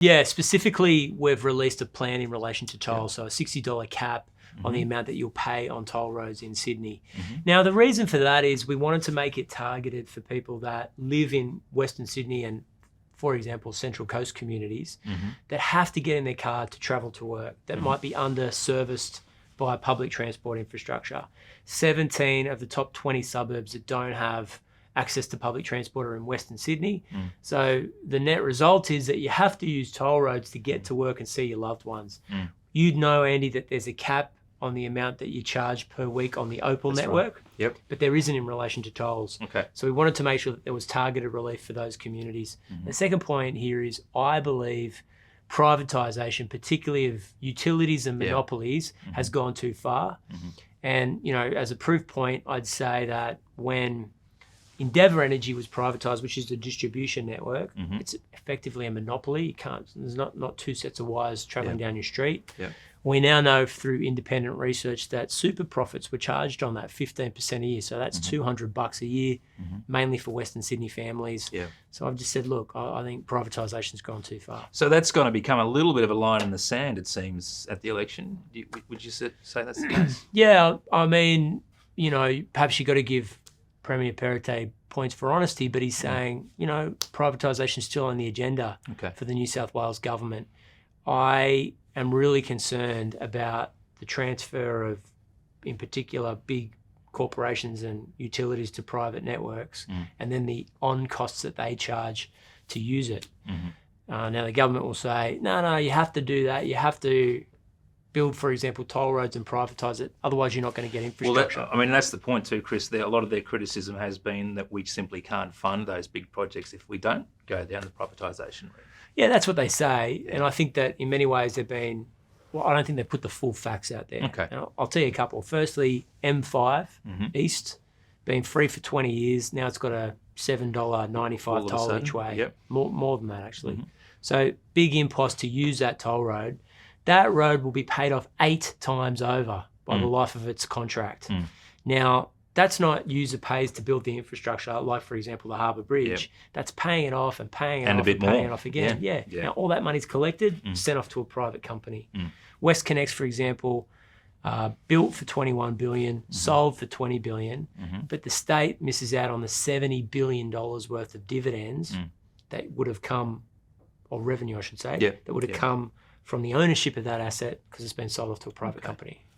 Yeah, specifically, we've released a plan in relation to tolls, so a $60 cap on the amount that you'll pay on toll roads in Sydney. Now, the reason for that is we wanted to make it targeted for people that live in Western Sydney and, for example, Central Coast communities that have to get in their car to travel to work, that might be under-serviced by public transport infrastructure. 17 of the top 20 suburbs that don't have access to public transport are in Western Sydney. So the net result is that you have to use toll roads to get to work and see your loved ones. You'd know, Andy, that there's a cap on the amount that you charge per week on the Opal network, Right. Yep. but there isn't in relation to tolls. Okay. So we wanted to make sure that there was targeted relief for those communities. The second point here is I believe privatisation, particularly of utilities and monopolies, has gone too far. And, you know, as a proof point, I'd say that when Endeavour Energy was privatised, which is the distribution network, it's effectively a monopoly. You can't, there's not two sets of wires travelling down your street. We now know through independent research that super profits were charged on that 15% a year. So that's $200 a year, mainly for Western Sydney families. So I've just said, look, I think privatisation's gone too far. So that's going to become a little bit of a line in the sand, it seems, at the election. Would you say that's the case? Yeah, I mean, you know, perhaps you've got to give Premier Perrottet points for honesty, but he's saying, you know, privatisation's still on the agenda for the New South Wales government. I am really concerned about the transfer of, in particular, big corporations and utilities to private networks, and then the on costs that they charge to use it. Now the government will say, no, you have to do that. You have to build, for example, toll roads and privatise it. Otherwise, you're not going to get infrastructure. Well, I mean, that's the point too, Chris. A lot of their criticism has been that we simply can't fund those big projects if we don't go down the privatisation route. Yeah, that's what they say. And I think that in many ways they've been, well, I don't think they've put the full facts out there. Okay. Now, I'll tell you a couple. Firstly, M5 East, been free for 20 years. Now it's got a $7.95 toll each way. More than that, actually. So big impost to use that toll road. That road will be paid off 8 times over by the life of its contract. Now, that's not user pays to build the infrastructure, like, for example, the Harbour Bridge. That's paying it off and paying it off and paying it off again. Now, all that money's collected, sent off to a private company. WestConnex, for example, built for $21 billion, sold for $20 billion, but the state misses out on the $70 billion worth of dividends that would have come, or revenue, I should say, that would have come from the ownership of that asset because it's been sold off to a private company.